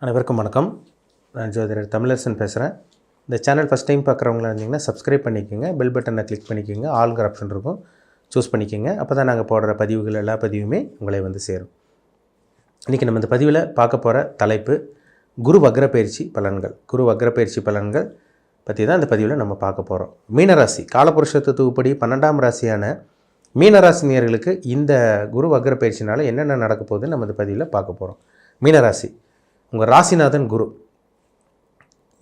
அனைவருக்கும் வணக்கம். நான் ஜோதிடர் தமிழரசன் பேசுகிறேன். இந்த சேனல் ஃபஸ்ட் டைம் பார்க்குறவங்களா இருந்தீங்கன்னா சப்ஸ்கிரைப் பண்ணிக்கோங்க, பெல் பட்டனை கிளிக் பண்ணிக்கோங்க, ஆல்ங்கிற ஆப்ஷன் இருக்கும், சூஸ் பண்ணிக்கோங்க. அப்போ தான் நாங்கள் போடுற பதிவுகள் எல்லா பதிவுமே உங்களை வந்து சேரும். இன்றைக்கி நம்ம இந்த பதிவில் பார்க்க போகிற தலைப்பு குரு வக்ர பயிற்சி பலன்கள். குரு வக்ர பயிற்சி பலன்கள் பற்றி தான் இந்த பதிவில் நம்ம பார்க்க போகிறோம். மீனராசி காலபுருஷ தத்துவப்படி 12ஆம் ராசியான மீனராசி நேயர்களுக்கு இந்த குரு வக்ர பயிற்சினால் என்னென்ன நடக்க போகுதுன்னு நம்ம இந்த பதிவில் பார்க்க போகிறோம். மீனராசி உங்கள் ராசிநாதன் குரு.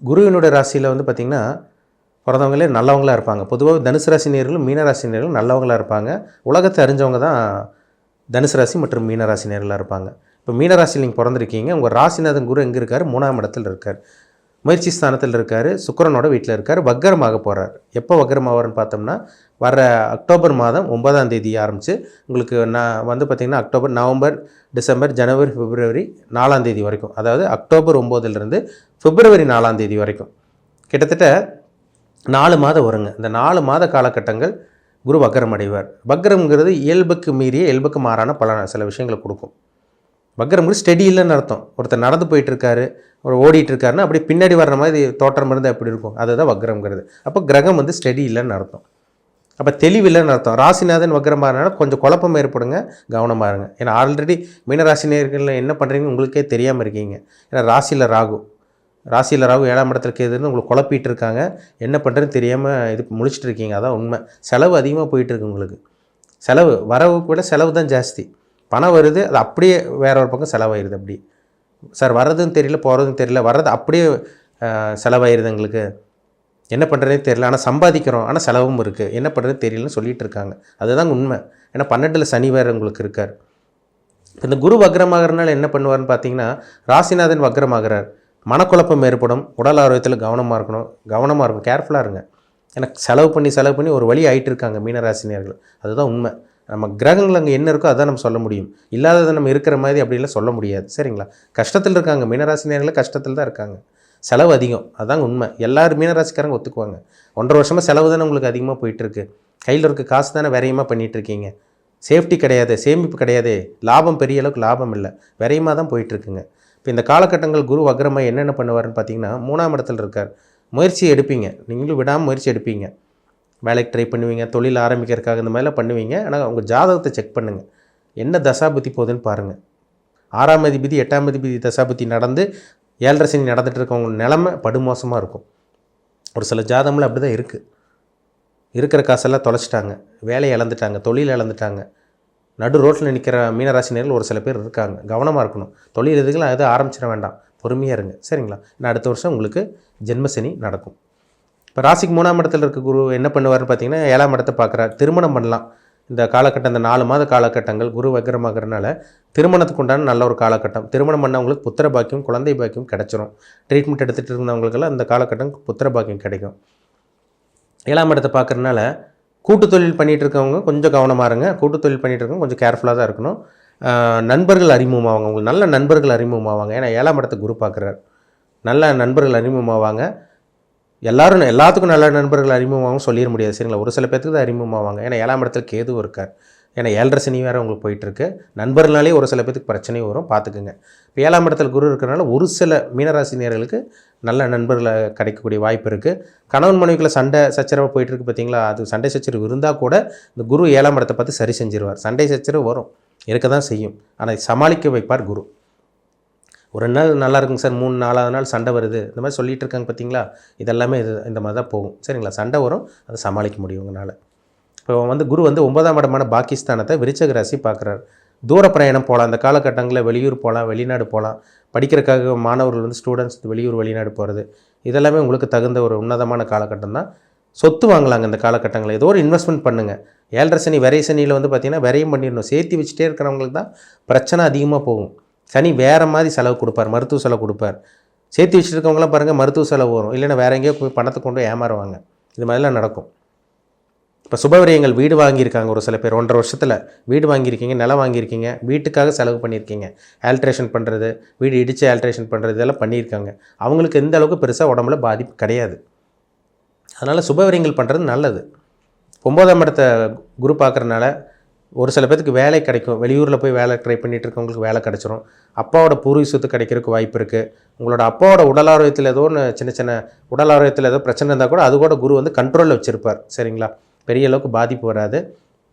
குருவினுடைய ராசியில் வந்து பார்த்திங்கன்னா பிறந்தவங்களே நல்லவங்களாக இருப்பாங்க. பொதுவாக தனுசு ராசி நேயர்களும் மீனராசி நேயர்களும் நல்லவங்களாக இருப்பாங்க. உலகத்தை அறிஞ்சவங்க தான் தனுசு ராசி மற்றும் மீனராசி நேயர்களாக இருப்பாங்க. இப்போ மீனராசியில் நீங்கள் பிறந்திருக்கீங்க. உங்கள் ராசிநாதன் குரு எங்கே இருக்கார்? 3ஆம் இடத்தில் இருக்கார், முயற்சி ஸ்தானத்தில் இருக்கார், சுக்கிரனோட வீட்டில் இருக்கார், வக்கரமாக போகிறார். எப்போ வக்கரமாவார்னு பார்த்தோம்னா வர அக்டோபர் மாதம் 9ஆம் தேதி ஆரம்பித்து உங்களுக்கு நான் வந்து பார்த்திங்கன்னா அக்டோபர், நவம்பர், டிசம்பர், ஜனவரி, பிப்ரவரி 4ஆம் தேதி வரைக்கும், அதாவது அக்டோபர் 9லேருந்து பிப்ரவரி 4ஆம் தேதி வரைக்கும் கிட்டத்தட்ட 4 மாதம் வருங்க. இந்த 4 மாத காலகட்டங்கள் குரு வக்கரம் அடைவார். வக்கரம்ங்கிறது இயல்புக்கு மீறிய இயல்புக்கு மாறான பல சில விஷயங்களை கொடுக்கும். வக்கரம்ங்கிறது ஸ்டெடி இல்லைன்னு அர்த்தம். ஒருத்தர் நடந்து போயிட்டுருக்காரு, ஒரு ஓடிட்டு இருக்காருன்னா அப்படி பின்னாடி வர்ற மாதிரி தோற்றம் இருந்தால் எப்படி இருக்கும்? அதுதான் வக்கரம்ங்கிறது. அப்போ கிரகம் வந்து ஸ்டெடி இல்லைன்னு அர்த்தம். அப்போ தெளிவில்லைன்னு அர்த்தம். ராசிநாதன் வக்கரமாகறனால கொஞ்சம் குழப்பம் ஏற்படுங்க, கவனமாக இருங்க. ஏன்னா ஆல்ரெடி மீனராசி நேயர்களில் என்ன பண்ணுறீங்கன்னு உங்களுக்கே தெரியாமல் இருக்கீங்க. ஏன்னா ராசியில் ராகு 7ஆம் இடத்துல கேதுன்னு உங்களுக்கு குழப்பிட்டு இருக்காங்க. என்ன பண்ணுறதுன்னு தெரியாமல் இது முழிச்சிட்டு இருக்கீங்க. அதான் உண்மை. செலவு அதிகமாக போயிட்டுருக்கு உங்களுக்கு. செலவு வரவுக்கு விட செலவு தான் ஜாஸ்தி. பணம் வருது, அது அப்படியே வேற ஒரு பக்கம் செலவாயிருது. அப்படி சார் வர்றதுன்னு தெரியல, போகிறதுன்னு தெரியல, வர்றது அப்படியே செலவாயிருது, எங்களுக்கு என்ன பண்ணுறதே தெரியல, ஆனால் சம்பாதிக்கிறோம், ஆனால் செலவும் இருக்குது, என்ன பண்ணுறதுன்னு தெரியலன்னு சொல்லிகிட்டு இருக்காங்க. அதுதான் உண்மை. ஏன்னா 12ல் சனி வேறு உங்களுக்கு இருக்கார். இந்த குரு வக்ரமாகறனால என்ன பண்ணுவார்னு பார்த்தீங்கன்னா ராசிநாதன் வக்ரமாகிறார். மனக்குழப்பம் ஏற்படும், உடல் ஆரோக்கியத்தில் கவனமாக இருக்கணும், கேர்ஃபுல்லாக இருங்க. ஏன்னா செலவு பண்ணி ஒரு வழி ஆகிட்டு இருக்காங்க மீனராசினியர்கள். அதுதான் உண்மை. நம்ம கிரகங்கள் அங்கே என்ன இருக்கோ அதான் நம்ம சொல்ல முடியும். இல்லாததை நம்ம இருக்கிற மாதிரி அப்படிலாம் சொல்ல முடியாது. சரிங்களா? கஷ்டத்தில் இருக்காங்க மீனராசினியர்கள், கஷ்டத்தில் தான் இருக்காங்க. செலவு அதிகம், அதாங்க உண்மை. எல்லாரும் மீனராசிக்காரங்க ஒத்துக்குவாங்க. 1.5 வருஷமாக செலவு தானே உங்களுக்கு அதிகமாக போயிட்டுருக்கு. கையில் இருக்க காசு தானே விரயமாக பண்ணிகிட்ருக்கீங்க. சேஃப்டி கிடையாது, சேமிப்பு கிடையாது, லாபம் பெரிய அளவுக்கு லாபம் இல்லை, விரயமாக தான் போயிட்டுருக்குங்க. இப்போ இந்த காலகட்டங்கள் குரு வக்ரமாக என்னென்ன பண்ணுவார்னு பார்த்தீங்கன்னா 3ஆம் இடத்துல இருக்கார். முயற்சி எடுப்பீங்க, நீங்களும் விடாமல் முயற்சி எடுப்பீங்க. வேலைக்கு ட்ரை பண்ணுவீங்க, தொழில் ஆரம்பிக்கிறதுக்காக இந்த மாதிரிலாம் பண்ணுவீங்க. ஆனால் உங்கள் ஜாதகத்தை செக் பண்ணுங்கள், என்ன தசாபுத்தி போகுதுன்னு பாருங்கள். 6ஆம் அதிபதி 8ஆம் அதிபதி தசாபுத்தி நடந்து 7.5 சனி நடந்துகிட்டு இருக்கவங்க நிலமை படுமோசமாக இருக்கும். ஒரு சில ஜாதகம்ல அப்படி தான் இருக்குது. இருக்கிற காசெல்லாம் தொலைச்சிட்டாங்க, வேலையை இழந்துட்டாங்க, தொழில் இழந்துட்டாங்க. நடு ரோட்டில் நிற்கிற மீனராசினியர்கள் ஒரு சில பேர் இருக்காங்க. கவனமாக இருக்கணும். தொழில் இதுக்கெல்லாம் எதுவும் ஆரம்பிச்சிட வேண்டாம், பொறுமையாக இருங்க. சரிங்களா? இன்னும் அடுத்த வருஷம் உங்களுக்கு ஜென்மசனி நடக்கும். இப்போ ராசிக்கு 3ஆம் இடத்துல இருக்க குரு என்ன பண்ணுவார்னு பார்த்தீங்கன்னா 7ஆம் இடத்தை பார்க்குறார். திருமணம் பண்ணலாம். இந்த காலகட்டம், இந்த 4 மாத காலகட்டங்கள் குரு வக்ரமாகறனால திருமணத்துக்கு உண்டான நல்ல ஒரு காலகட்டம். திருமணம் பண்ணவங்களுக்கு புத்திர பாக்கியம், குழந்தை பாக்கியம் கிடைச்சிரும். ட்ரீட்மெண்ட் எடுத்துகிட்டு இருந்தவங்களுக்கெல்லாம் இந்த காலகட்டம் புத்திர பாக்கியம் கிடைக்கும். 7ஆம் இடத்தை பார்க்குறதுனால கூட்டு தொழில் பண்ணிகிட்டு இருக்கவங்க கொஞ்சம் கவனமாக இருங்க. கூட்டு தொழில் பண்ணிகிட்டு இருக்கவங்க கொஞ்சம் கேர்ஃபுல்லாக தான் இருக்கணும். நண்பர்கள் அறிமுகமாவாங்க, உங்களுக்கு நல்ல நண்பர்கள் அறிமுகமாவாங்க. ஏன்னா 7ஆம் இடத்தை குரு பார்க்குறார். நல்ல நண்பர்கள் அறிமுகமாவாங்க. எல்லாத்துக்கும் நல்ல நண்பர்கள் அறிமுகமாகவும் சொல்லிட முடியாது. சரிங்களா? ஒரு சில பேருக்கு தான் அறிமுகமாவாங்க. ஏன்னா 7ஆம் இடத்துல கேது இருக்கார். ஏன்னா 7.5 சனி வேறு உங்களுக்கு போயிட்டுருக்கு. நண்பர்களாலே ஒரு சில பேருக்கு பிரச்சனையும் வரும், பார்த்துக்குங்க. இப்போ 7ஆம் இடத்துல குரு இருக்கிறனால ஒரு சில மீனராசினியர்களுக்கு நல்ல நண்பர்களை கிடைக்கக்கூடிய வாய்ப்பு இருக்குது. கணவன் மனைவிக்குள்ள சண்டை சச்சரவு போயிட்டுருக்கு பார்த்தீங்களா? அது சண்டை சச்சரவு இருந்தால் கூட இந்த குரு 7ஆம் இடத்தை பார்த்து சரி செஞ்சிருவார். சண்டை சச்சரவு வரும், இருக்க தான் செய்யும், ஆனால் சமாளிக்க வைப்பார் குரு. ஒரு நாள் நல்லா இருக்குங்க சார், 3-4ஆவது நாள் சண்டை வருது, இந்த மாதிரி சொல்லிகிட்டு இருக்காங்க பார்த்தீங்களா? இதெல்லாமே இந்த மாதிரி தான் போகும். சரிங்களா? சண்டை வரும், அதை சமாளிக்க முடியும் உங்களால். இப்போ வந்து குரு வந்து 9ஆம் இடமான பாகிஸ்தானத்தை விருச்சிக ராசி பார்க்குறாரு. தூர பிரயாணம் போகலாம். இந்த காலகட்டங்களில் வெளியூர் போகலாம், வெளிநாடு போகலாம். படிக்கிறதுக்காக மாணவர்கள் வந்து ஸ்டூடெண்ட்ஸ் வெளியூர் வெளிநாடு போகிறது, இதெல்லாமே உங்களுக்கு தகுந்த ஒரு உன்னதமான காலகட்டம் தான். சொத்து வாங்கலாங்க இந்த காலகட்டங்களில். ஏதோ ஒரு இன்வெஸ்ட்மெண்ட் பண்ணுங்கள். 7.5 சனி விரை சனியில் வந்து பார்த்திங்கன்னா விரையும் பண்ணிடணும். சேர்த்து வச்சுட்டே இருக்கிறவங்களுக்கு தான் பிரச்சனை அதிகமாக போகும். சனி வேறு மாதிரி செலவு கொடுப்பார், மருத்துவ செலவு கொடுப்பார். சேர்த்து வச்சுட்டு இருக்கவங்களாம் பாருங்கள், மருத்துவ செலவு வரும், இல்லைன்னா வேறு எங்கேயோ போய் பணத்தை கொண்டு ஏமாறுவாங்க. இது மாதிரிலாம் நடக்கும். இப்போ சுபவிரயங்கள், வீடு வாங்கியிருக்காங்க ஒரு சில பேர். 1.5 வருஷத்தில் வீடு வாங்கியிருக்கீங்க, நிலம் வாங்கியிருக்கீங்க, வீட்டுக்காக செலவு பண்ணியிருக்கீங்க. ஆல்ட்ரேஷன் பண்ணுறது, வீடு இடித்து ஆல்ட்ரேஷன் பண்ணுறது, இதெல்லாம் பண்ணியிருக்காங்க. அவங்களுக்கு எந்த அளவுக்கு பெருசாக உடம்புல பாதிப்பு கிடையாது. அதனால் சுபவிரயங்கள் பண்ணுறது நல்லது. 9ஆம் இடத்தை குரு பார்க்குறதுனால ஒரு சில பேருக்கு வேலை கிடைக்கும். வெளியூரில் போய் வேலை ட்ரை பண்ணிகிட்டு இருக்கவங்களுக்கு வேலை கிடச்சிரும். அப்பாவோட பூர்வீக சொத்து கிடைக்கிறதுக்கு வாய்ப்பு இருக்குது. உங்களோட அப்பாவோட உடல் ஆரோக்கியத்தில் ஏதோ ஒன்று சின்ன சின்ன உடல் ஆரோக்கியத்தில் ஏதோ பிரச்சனை இருந்தால் கூட அது கூட குரு வந்து கண்ட்ரோலில் வச்சுருப்பார். சரிங்களா? பெரிய அளவுக்கு பாதிப்பு வராது.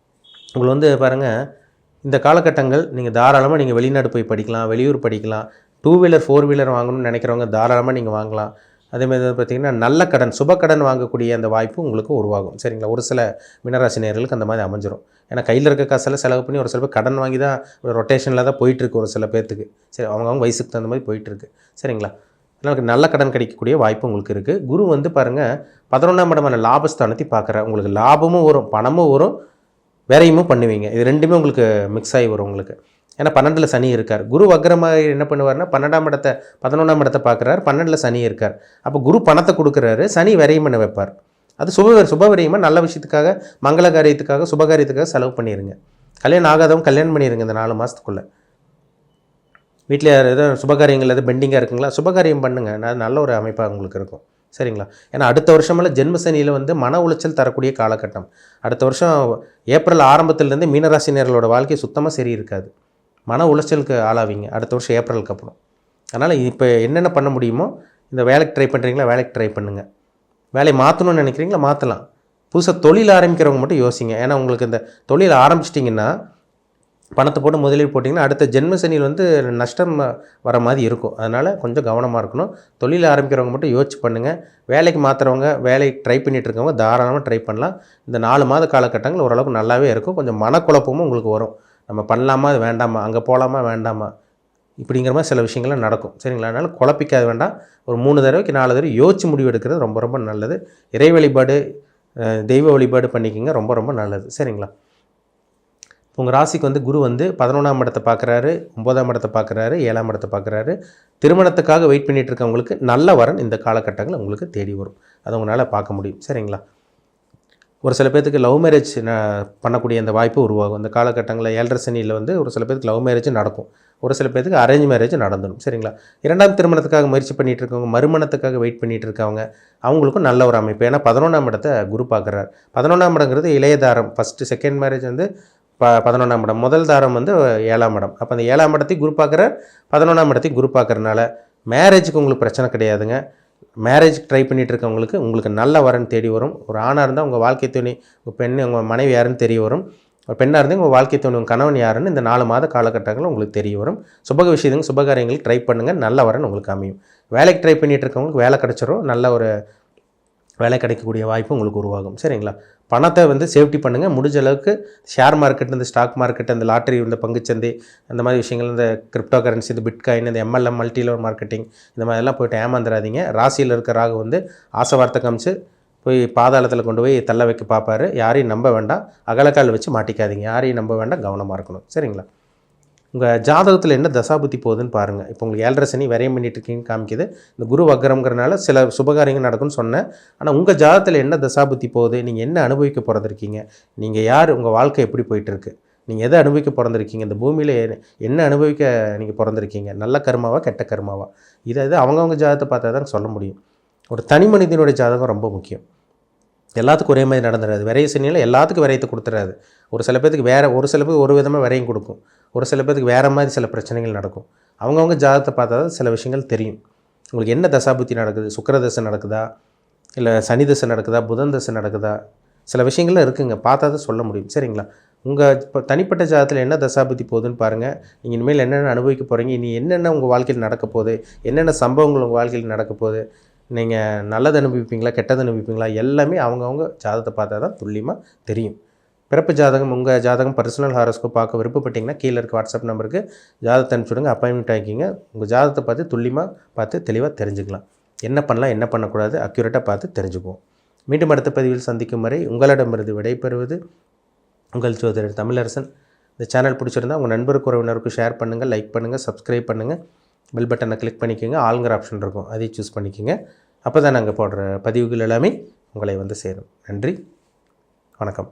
உங்களுக்கு வந்து பாருங்கள், இந்த காலகட்டங்கள் நீங்கள் தாராளமாக நீங்கள் வெளிநாடு போய் படிக்கலாம், வெளியூர் படிக்கலாம். 2 வீலர் 4 வீலர் வாங்கணும்னு நினைக்கிறவங்க தாராளமாக நீங்கள் வாங்கலாம். அதேமாதிரி பார்த்திங்கன்னா நல்ல கடன், சுப கடன் வாங்கக்கூடிய அந்த வாய்ப்பு உங்களுக்கு உருவாகும். சரிங்களா? ஒரு சில மீனராசி நேயர்களுக்கு அந்த மாதிரி அமைஞ்சிரும். ஏன்னா கையில் இருக்க காசெல்லாம் செலவு பண்ணி ஒரு சில பேர் கடன் வாங்கி தான் ரொட்டேஷனில் தான் போயிட்டுருக்கு ஒரு சில பேர்த்துக்கு. சரி, அவங்கவுங்க வயசுக்கு தகுந்த மாதிரி போயிட்டுருக்கு. சரிங்களா? அதனால் நல்ல கடன் கிடைக்கக்கூடிய வாய்ப்பு உங்களுக்கு இருக்குது. குரு வந்து பாருங்கள் 11ஆம் இடமான லாபஸ்தானத்தை பார்க்குறார். உங்களுக்கு லாபமும் வரும், பணமும் வரும், வேறையுமும் பண்ணுவீங்க. இது ரெண்டுமே உங்களுக்கு மிக்ஸ் ஆகி வரும் உங்களுக்கு. ஏன்னா 12ல் சனி இருக்கார். குரு வக்ரமாக என்ன பண்ணுவார்னா 11ஆம் இடத்தை பார்க்குறாரு, 12ல் சனி இருக்கார். அப்போ குரு பணத்தை கொடுக்குறாரு, சனி விரையும் பண்ண வைப்பார். அது சுபவிரயமாக நல்ல விஷயத்துக்காக, மங்கள காரியத்துக்காக, சுபகாரியத்துக்காக செலவு பண்ணிடுங்க. கல்யாணம் ஆகாதவங்க கல்யாணம் பண்ணிடுங்க இந்த 4 மாதத்துக்குள்ளே. வீட்டில் எதாவது சுபகாரியங்கள் எதாவது பெண்டிங்காக இருக்குங்களா, சுபகாரியம் பண்ணுங்கள். நல்ல ஒரு அமைப்பாக உங்களுக்கு இருக்கும். சரிங்களா? ஏன்னா அடுத்த வருஷமெல்லாம் ஜென்ம சனியில் வந்து மன உளைச்சல் தரக்கூடிய காலகட்டம். அடுத்த வருஷம் ஏப்ரல் ஆரம்பத்துலேருந்து மீனராசினியர்களோட வாழ்க்கை சுத்தமாக சரி இருக்காது. மன உளைச்சலுக்கு ஆளாவீங்க அடுத்த வருஷம் ஏப்ரலுக்கு அப்புறம். அதனால் இப்போ என்னென்ன பண்ண முடியுமோ, இந்த வேலைக்கு ட்ரை பண்ணுறீங்களா, வேலைக்கு ட்ரை பண்ணுங்கள். வேலையை மாற்றணும்னு நினைக்கிறீங்களா, மாற்றலாம். புதுசாக தொழில் ஆரம்பிக்கிறவங்க மட்டும் யோசிங்க. ஏன்னா உங்களுக்கு இந்த தொழில் ஆரம்பிச்சிட்டிங்கன்னா, பணத்தை போட்டு முதலீடு போட்டிங்கன்னா அடுத்த ஜென்ம சனியில் வந்து நஷ்டம் வர மாதிரி இருக்கும். அதனால் கொஞ்சம் கவனமாக இருக்கணும். தொழில் ஆரம்பிக்கிறவங்க மட்டும் யோசிச்சு பண்ணுங்கள். வேலைக்கு மாற்றுறவங்க, வேலைக்கு ட்ரை பண்ணிகிட்டு இருக்கவங்க தாராளமாக ட்ரை பண்ணலாம். இந்த 4 மாத காலகட்டங்கள் ஓரளவுக்கு நல்லாவே இருக்கும். கொஞ்சம் மனக்குழப்பமும் உங்களுக்கு வரும். நம்ம பண்ணலாமா, அது வேண்டாமா, அங்கே போகலாமா வேண்டாமா, இப்படிங்கிற மாதிரி சில விஷயங்கள்லாம் நடக்கும். சரிங்களா? அதனால் குழப்பிக்காத வேண்டாம். ஒரு 3 தடவைக்கு 4 தடவை யோசிச்சு முடிவு எடுக்கிறது ரொம்ப ரொம்ப நல்லது. இறை வழிபாடு, தெய்வ வழிபாடு பண்ணிக்கிங்க, ரொம்ப ரொம்ப நல்லது. சரிங்களா? உங்கள் ராசிக்கு வந்து குரு வந்து 11ஆம் இடத்தை பார்க்குறாரு, 9ஆம் இடத்தை பார்க்குறாரு, 7ஆம் இடத்தை பார்க்குறாரு. திருமணத்துக்காக வெயிட் பண்ணிகிட்டு இருக்கவங்களுக்கு நல்ல வரன் இந்த காலகட்டங்கள் உங்களுக்கு தேடி வரும். அதை உங்களால் பார்க்க முடியும். சரிங்களா? ஒரு சில பேர்த்துக்கு லவ் மேரேஜ் பண்ணக்கூடிய அந்த வாய்ப்பு உருவாகும். இந்த காலகட்டங்களில் 7.5 சனியில் வந்து ஒரு சில பேருக்கு லவ் மேரேஜ் நடக்கும். ஒரு சில பேருக்கு அரேஞ்ச் மேரேஜ் நடந்துடும். சரிங்களா? 2ஆம் திருமணத்துக்காக முயற்சி பண்ணிகிட்டு இருக்கவங்க, மறுமணத்துக்காக வெயிட் பண்ணிகிட்டு இருக்கவங்க, அவங்களுக்கும் நல்ல ஒரு அமைப்பு. ஏன்னா 11ஆம் இடத்தை குரு பார்க்குறாரு. 11ஆம் இடங்கிறது இளைய தாரம். ஃபஸ்ட்டு செகண்ட் மேரேஜ் வந்து 11ஆம் இடம், முதல் தாரம் வந்து 7ஆம் இடம். அப்போ அந்த 7ஆம் இடத்தையும் குரு பார்க்குறார், 11ஆம் இடத்தையும் குரு பார்க்குறதுனால மேரேஜுக்கு உங்களுக்கு பிரச்சனை கிடையாதுங்க. மேரேஜ் ட்ரை பண்ணிகிட்டு இருக்கவங்களுக்கு உங்களுக்கு நல்ல வரன் தேடி வரும். ஒரு ஆணாக இருந்தால் உங்கள் வாழ்க்கை துணை, உங்கள் பெண், உங்கள் மனைவி யாருன்னு தெரிய வரும். ஒரு பெண்ணாக இருந்தால் உங்கள் வாழ்க்கை துணை, உங்கள் கணவன் யாருன்னு இந்த 4 மாத காலகட்டங்கள் உங்களுக்கு தெரிய வரும். சுபகாரியங்களுக்கு ட்ரை பண்ணுங்கள், நல்ல வரன் உங்களுக்கு அமையும். வேலைக்கு ட்ரை பண்ணிகிட்டு இருக்கவங்களுக்கு வேலை கிடச்சிரும், நல்ல ஒரு வேலை கிடைக்கக்கூடிய வாய்ப்பு உங்களுக்கு உருவாகும். சரிங்களா? பணத்தை வந்து சேஃப்டி பண்ணுங்கள். முடிஞ்ச அளவுக்கு ஷேர் மார்க்கெட், இந்த ஸ்டாக் மார்க்கெட், இந்த லாட்டரி, இந்த பங்குச்சந்தை, அந்த மாதிரி விஷயங்கள், இந்த கிரிப்டோ கரன்சி, இந்த பிட்காயின், இந்த MLM மல்டி லெவல் மார்க்கெட்டிங், இந்த மாதிரிலாம் போய்ட்டு ஏமாந்துடாதீங்க. ராசியில் இருக்க ராகு வந்து ஆசை வார்த்தை காமிச்சு போய் பாதாளத்தில் கொண்டு போய் தள்ள வைக்க பார்ப்பாரு. யாரையும் நம்ப வேண்டாம். அகலக்கால் வச்சு மாட்டிக்காதீங்க. யாரையும் நம்ப வேண்டாம். கவனமாக இருக்கணும். சரிங்களா? உங்கள் ஜாதகத்தில் என்ன தசாபுத்தி போகுதுன்னு பாருங்கள். இப்போ உங்களுக்கு 7.5 சனி விரையம் பண்ணிட்டு இருக்கீங்கன்னு காமிக்குது. இந்த குரு வக்ரம்ங்கிறனால சில சுபகாரியங்கள் நடக்கும்னு சொன்னேன். ஆனால் உங்கள் ஜாதகத்தில் என்ன தசாபுத்தி போகுது, நீங்கள் என்ன அனுபவிக்க பிறந்திருக்கீங்க, நீங்கள் யார், உங்கள் வாழ்க்கை எப்படி போயிட்டுருக்கு, நீங்கள் எதை அனுபவிக்க பிறந்திருக்கீங்க, இந்த பூமியில் என்ன அனுபவிக்க நீங்கள் பிறந்திருக்கீங்க, நல்ல கர்மாவா கெட்ட கர்மாவா, இதை அவங்கவுங்க ஜாதகத்தை பார்த்தா தான் சொல்ல முடியும். ஒரு தனி மனிதனுடைய ஜாதகம் ரொம்ப முக்கியம். எல்லாத்துக்கும் ஒரே மாதிரி நடந்துடாது. விரைய சனியில் எல்லாத்துக்கும் விரையத்தை கொடுத்துடாது. ஒரு சில பேருக்கு ஒரு சில பேருக்கு ஒரு விதமாக விரையும் கொடுக்கும். ஒரு சில பேருக்கு வேறு மாதிரி சில பிரச்சனைகள் நடக்கும். அவங்கவுங்க ஜாதகத்தை பார்த்தா தான் சில விஷயங்கள் தெரியும். உங்களுக்கு என்ன தசாபுத்தி நடக்குது, சுக்கிர தசை நடக்குதா, இல்லை சனி தசை நடக்குதா, புதன் தசை நடக்குதா, சில விஷயங்கள்லாம் இருக்குங்க. பார்த்தா தான் சொல்ல முடியும். சரிங்களா? உங்கள் இப்போ தனிப்பட்ட ஜாதகத்தில் என்ன தசாபுத்தி போகுதுன்னு பாருங்கள். நீங்கள் இனிமேல் என்னென்ன அனுபவிக்க போகிறீங்க, இனி என்னென்ன உங்கள் வாழ்க்கையில் நடக்க போகுது, என்னென்ன சம்பவங்கள் உங்கள் வாழ்க்கையில் நடக்க போகுது, நீங்கள் நல்லது அனுபவிப்பீங்களா, கெட்டது அனுபவிப்பீங்களா, எல்லாமே அவங்கவுங்க ஜாதகத்தை பார்த்தா தான் துல்லியமாக தெரியும். பிறப்பு ஜாதகம், உங்கள் ஜாதகம் பர்சனல் ஹாரோஸ்கோப் பார்க்க விருப்பப்பட்டிங்கன்னா கீழே இருக்க வாட்ஸ்அப் நம்பருக்கு ஜாதகத்தை அனுப்பிச்சுடுங்க. அப்பாயின்மெண்ட் ஆகிக்கிங்க. உங்கள் ஜாதகத்தை பார்த்து துல்லியமாக பார்த்து தெளிவாக தெரிஞ்சுக்கலாம். என்ன பண்ணலாம், என்ன பண்ணக்கூடாது, அக்யூரேட்டாக பார்த்து தெரிஞ்சுக்குவோம். மீண்டும் அடுத்த பதிவில் சந்திக்கும் வரை உங்களிடமிருந்து விடைபெறுவது உங்கள் ஜோதிடர் தமிழரசன். இந்த சேனல் பிடிச்சிருந்தால் உங்கள் நண்பருக்கு உறவினருக்கு ஷேர் பண்ணுங்கள், லைக் பண்ணுங்கள், சப்ஸ்கிரைப் பண்ணுங்கள். பெல் பட்டனை கிளிக் பண்ணிக்கோங்க. ஆளுங்கிற ஆப்ஷன் இருக்கும், அதையும் சூஸ் பண்ணிக்கோங்க. அப்போ தான் நாங்கள் போடுற பதிவுகள் எல்லாமே உங்களை வந்து சேரும். நன்றி, வணக்கம்.